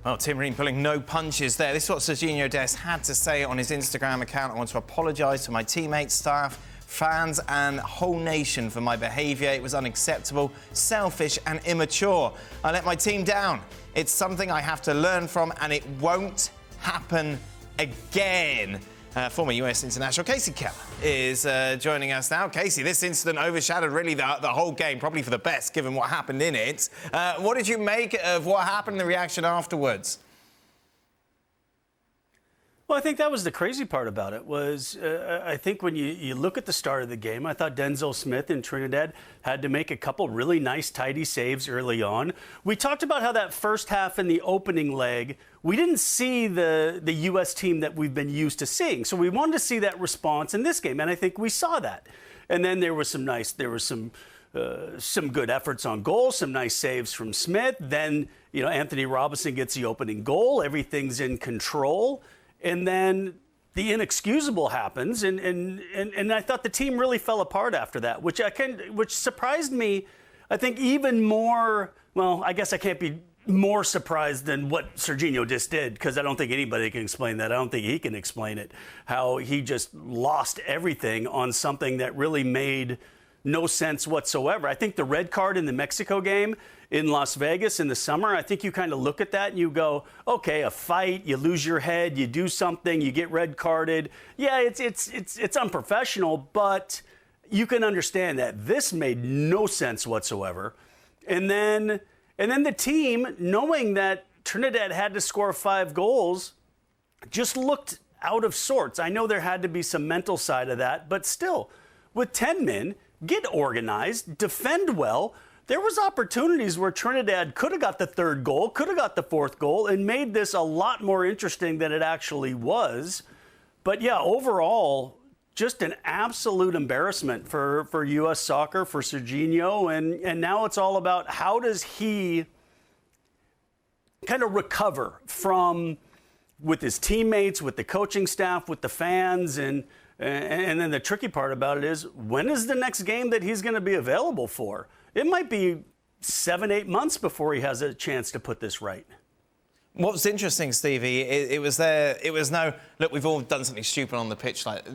Well, Tim Ream pulling no punches there. This is what Sergiño Dest had to say on his Instagram account. I want to apologise to my teammates, staff, fans and whole nation for my behaviour. It was unacceptable, selfish and immature. I let my team down. It's something I have to learn from and it won't happen again. Former US international Kasey Keller is joining us now. Kasey, this incident overshadowed really the whole game, probably for the best, given what happened in it. What did you make of what happened, the reaction afterwards? Well, I think that was the crazy part about it was I think when you look at the start of the game, I thought Denzel Smith in Trinidad had to make a couple really nice, tidy saves early on. We talked about how that first half in the opening leg, we didn't see the U.S. team that we've been used to seeing. So we wanted to see that response in this game, and I think we saw that. And then there was some good efforts on goal, some nice saves from Smith. Then, Anthony Robinson gets the opening goal. Everything's in control. And then the inexcusable happens, and I thought the team really fell apart after that, which surprised me. I think even more. Well, I guess I can't be more surprised than what Sergiño Dest did, because I don't think anybody can explain that. I don't think he can explain it. How he just lost everything on something that really made no sense whatsoever. I think the red card in the Mexico game in Las Vegas in the summer, I think you kind of look at that and you go, okay, a fight, you lose your head, you do something, you get red carded. Yeah, it's unprofessional, but you can understand that this made no sense whatsoever. And then the team, knowing that Trinidad had to score 5 goals, just looked out of sorts. I know there had to be some mental side of that, but still, with 10 men, get organized, defend well. There was opportunities where Trinidad could have got the 3rd goal, could have got the 4th goal, and made this a lot more interesting than it actually was. But yeah, overall, just an absolute embarrassment for U.S. soccer, for Sergiño, and now it's all about how does he kind of recover from, with his teammates, with the coaching staff, with the fans, and then the tricky part about it is, when is the next game that he's going to be available for? It might be 7-8 months before he has a chance to put this right. What's interesting, Stevie, it was no, look, we've all done something stupid on the pitch like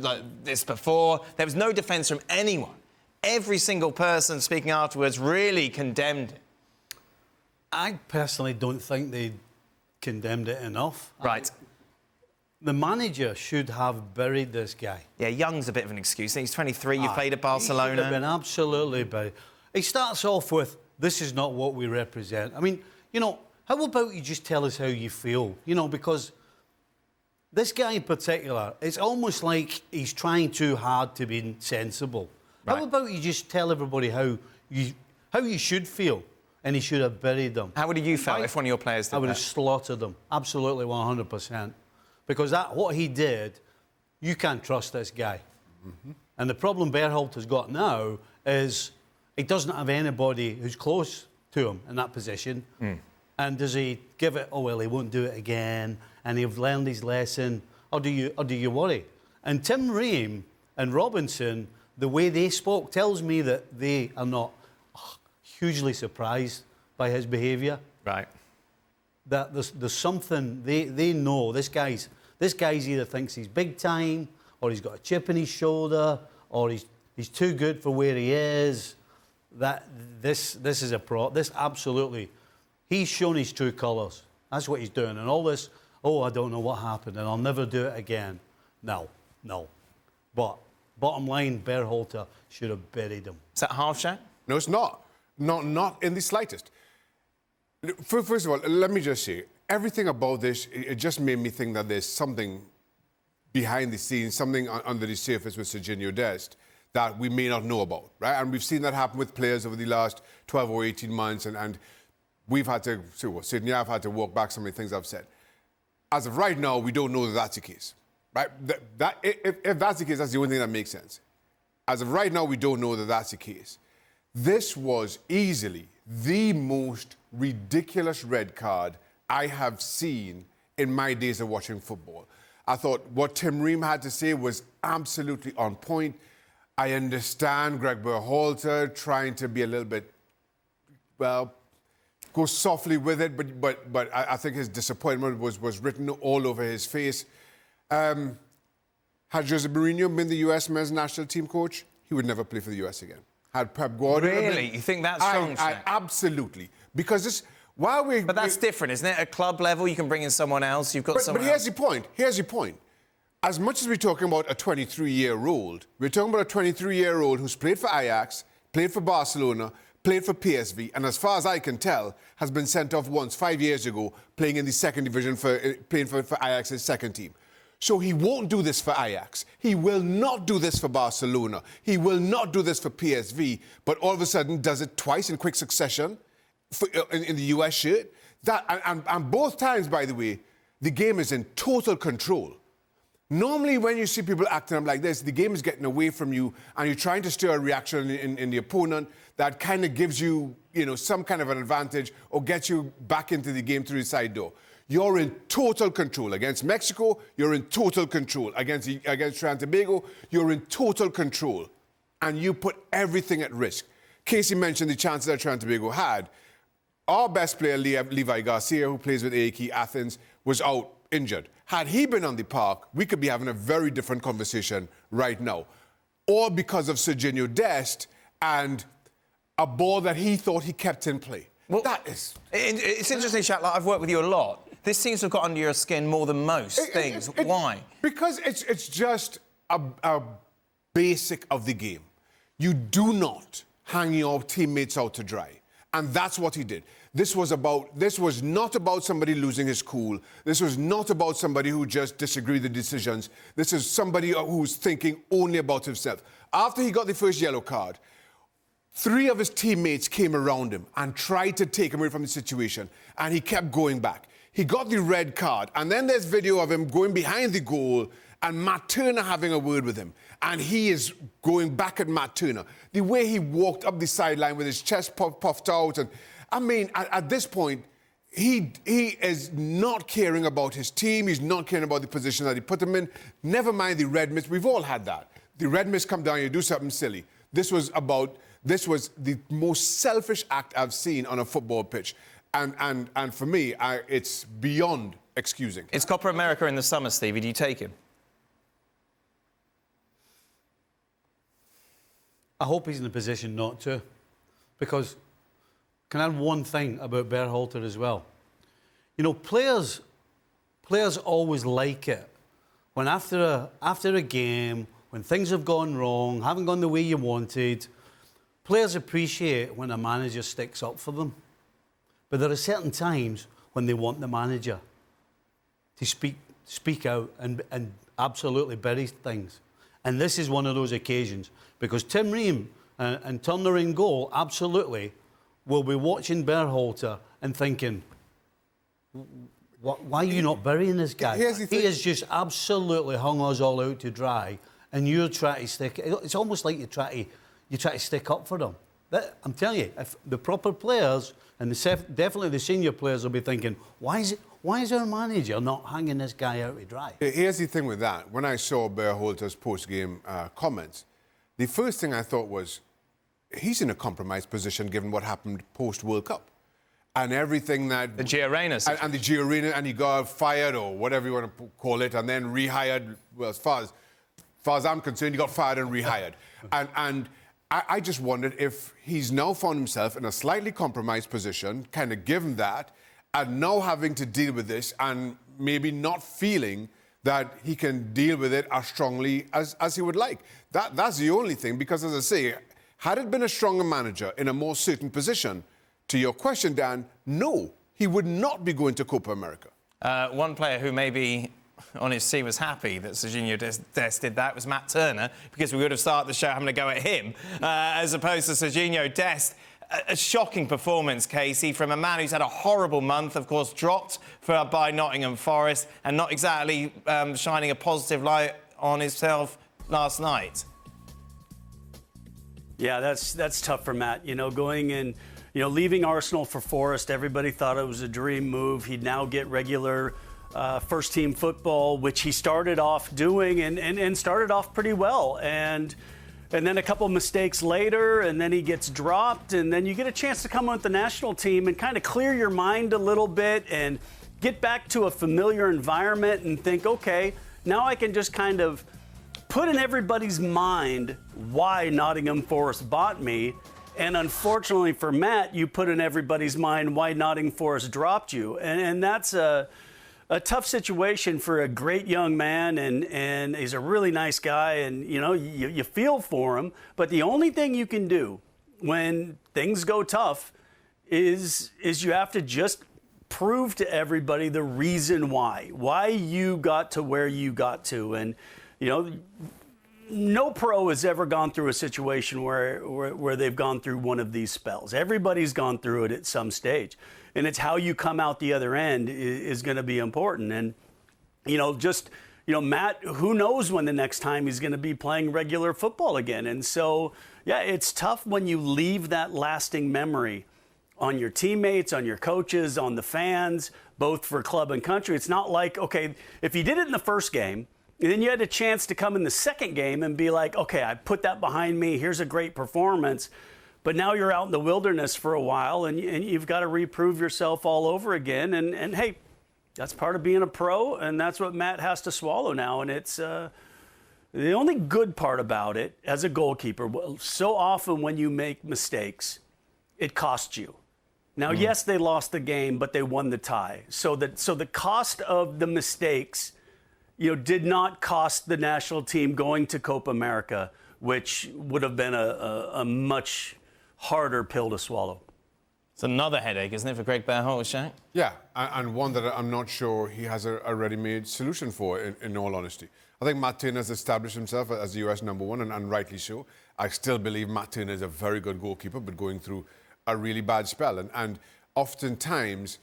this before. There was no defence from anyone. Every single person speaking afterwards really condemned it. I personally don't think they condemned it enough. Right. The manager should have buried this guy. Yeah, Young's a bit of an excuse. He's 23, you played at Barcelona. He should have been absolutely buried. He starts off with, this is not what we represent. I mean, how about you just tell us how you feel? Because this guy in particular, it's almost like he's trying too hard to be sensible. Right. How about you just tell everybody how you should feel? And he should have buried them. How would you feel if one of your players did that? I would have slaughtered them. Absolutely, 100%. Because what he did, you can't trust this guy. Mm-hmm. And the problem Berhalter's got now is he doesn't have anybody who's close to him in that position. Mm. And does he give it, oh, well, he won't do it again, and he'll learned his lesson, or do you worry? And Tim Ream and Robinson, the way they spoke tells me that they are not hugely surprised by his behaviour. Right. That there's something, they know, this guy's either thinks he's big time, or he's got a chip in his shoulder, or he's too good for where he is. That this is this absolutely, he's shown his true colours. That's what he's doing. And all this, I don't know what happened, and I'll never do it again. No. But bottom line, Berhalter should have buried him. Is that half, Shaq? No, it's not. Not in the slightest. First of all, let me just say, everything about this, it just made me think that there's something behind the scenes, something under the surface with Sergiño Dest that we may not know about, right? And we've seen that happen with players over the last 12 or 18 months, and we've had to, Sydney, I've had to walk back some of the things I've said. As of right now, we don't know that that's the case, right? If that's the case, that's the only thing that makes sense. As of right now, we don't know that that's the case. This was easily the most ridiculous red card I have seen in my days of watching football. I thought what Tim Ream had to say was absolutely on point. I understand Greg Berhalter trying to be a little bit, go softly with it, but I think his disappointment was written all over his face. Had Jose Mourinho been the U.S. men's national team coach, he would never play for the U.S. again. Had Pep Guardiola Really? You think that's strong? Absolutely. Because this, while we... But that's different, isn't it? At club level, you can bring in someone else. You've got someone But here's the point. Here's the point. As much as we're talking about a 23-year-old, we're talking about a 23-year-old who's played for Ajax, played for Barcelona, played for PSV, and as far as I can tell, has been sent off once 5 years ago, playing in the second division, playing for Ajax's second team. So he won't do this for Ajax. He will not do this for Barcelona. He will not do this for PSV, but all of a sudden does it twice in quick succession in the US shirt. And both times, by the way, the game is in total control. Normally, when you see people acting up like this, the game is getting away from you and you're trying to stir a reaction in the opponent that kind of gives you, some kind of an advantage or gets you back into the game through the side door. You're in total control. Against Mexico, you're in total control. Against Trinidad and Tobago, you're in total control. And you put everything at risk. Kasey mentioned the chances that Trinidad and Tobago had. Our best player, Levi Garcia, who plays with AEK Athens, was out injured. Had he been on the park, we could be having a very different conversation right now. All because of Sergiño Dest and a ball that he thought he kept in play. Well, it's interesting, Shaq. I've worked with you a lot. This seems to have got under your skin more than most things. Why? Because it's just a basic of the game. You do not hang your teammates out to dry. And that's what he did. This was not about somebody losing his cool. This was not about somebody who just disagreed with the decisions. This is somebody who's thinking only about himself. After he got the first yellow card, 3 of his teammates came around him and tried to take him away from the situation, and he kept going back. He got the red card, and then there's video of him going behind the goal and Matt Turner having a word with him, and he is going back at Matt Turner. The way he walked up the sideline with his chest puffed out, and I mean, at this point, he is not caring about his team. He's not caring about the position that he put him in. Never mind the red mist. We've all had that. The red mist come down, you do something silly. This was the most selfish act I've seen on a football pitch. And for me, it's beyond excusing. It's Copa America in the summer, Stevie. Do you take him? I hope he's in a position not to. Because, can I add one thing about Berhalter as well? Players always like it when after a game, when things have gone wrong, haven't gone the way you wanted, players appreciate when a manager sticks up for them. But there are certain times when they want the manager to speak out and absolutely bury things. And this is one of those occasions. Because Tim Ream and Turner in goal absolutely will be watching Berhalter and thinking, why are you not burying this guy? He has just absolutely hung us all out to dry, and you're trying to stick... It's almost like you try to stick up for them. I'm telling you, if the proper players, and definitely the senior players, will be thinking, why is our manager not hanging this guy out to dry? Here's the thing with that. When I saw Berhalter's post-game comments, the first thing I thought was, he's in a compromised position given what happened post-World Cup. And everything that... The Gio Reyna situation. And the Gio Reyna, and he got fired, or whatever you want to call it, and then rehired. Well, as far as I'm concerned, he got fired and rehired. And I just wondered if he's now found himself in a slightly compromised position, kind of given that, and now having to deal with this, and maybe not feeling that he can deal with it as strongly as he would like. That's the only thing, because, as I say, had it been a stronger manager in a more certain position, to your question, Dan, no, he would not be going to Copa America. One player who maybe on his seat was happy that Sergiño Dest did that was Matt Turner, because we would have started the show having to go at him, as opposed to Sergiño Dest. A shocking performance, Kasey, from a man who's had a horrible month, of course, dropped by Nottingham Forest, and not exactly shining a positive light on himself last night. Yeah, that's tough for Matt. Going in, leaving Arsenal for Forest, everybody thought it was a dream move. He'd now get regular first-team football, which he started off doing and started off pretty well. And And then a couple mistakes later, and then he gets dropped, and then you get a chance to come with the national team and kind of clear your mind a little bit and get back to a familiar environment and think, okay, now I can just kind of put in everybody's mind why Nottingham Forest bought me. And unfortunately for Matt, you put in everybody's mind why Nottingham Forest dropped you. And that's a tough situation for a great young man, and he's a really nice guy, and you feel for him. But the only thing you can do when things go tough is you have to just prove to everybody the reason why you got to where you got to. And no pro has ever gone through a situation where they've gone through one of these spells. Everybody's gone through it at some stage. And it's how you come out the other end is going to be important. And, Matt, who knows when the next time he's going to be playing regular football again. And so, yeah, it's tough when you leave that lasting memory on your teammates, on your coaches, on the fans, both for club and country. It's not like, okay, if you did it in the first game, and then you had a chance to come in the second game and be like, okay, I put that behind me. Here's a great performance. But now you're out in the wilderness for a while, and you've got to reprove yourself all over again. And hey, that's part of being a pro, and that's what Matt has to swallow now. And it's the only good part about it as a goalkeeper. So often when you make mistakes, it costs you. Now, yes, they lost the game, but they won the tie. So the cost of the mistakes, did not cost the national team going to Copa America, which would have been a much harder pill to swallow. It's another headache, isn't it, for Greg Berhalter, Shaq? Yeah, and one that I'm not sure he has a ready-made solution for, in all honesty. I think Matt Turner has established himself as the US #1, and rightly so. I still believe Matt Turner is a very good goalkeeper, but going through a really bad spell. And oftentimes,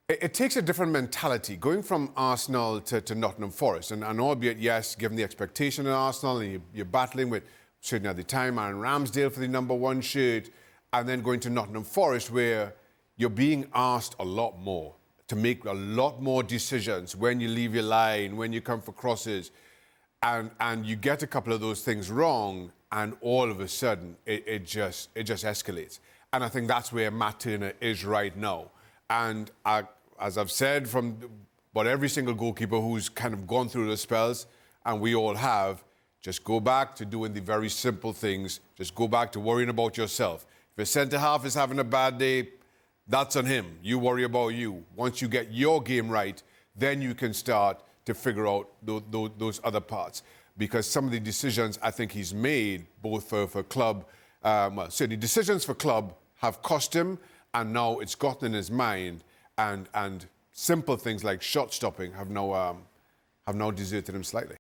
it takes a different mentality going from Arsenal to Nottingham Forest. And albeit, yes, given the expectation of Arsenal, and you're battling with, certainly at the time, Aaron Ramsdale for the #1 shirt, and then going to Nottingham Forest, where you're being asked a lot more, to make a lot more decisions when you leave your line, when you come for crosses. And you get a couple of those things wrong, and all of a sudden, it just escalates. And I think that's where Matt Turner is right now. And as I've said from every single goalkeeper who's kind of gone through those spells, and we all have, just go back to doing the very simple things. Just go back to worrying about yourself. If your centre-half is having a bad day, that's on him. You worry about you. Once you get your game right, then you can start to figure out those other parts. Because some of the decisions I think he's made, both for club, certainly decisions for club have cost him, and now it's gotten in his mind, and simple things like shot stopping have now deserted him slightly.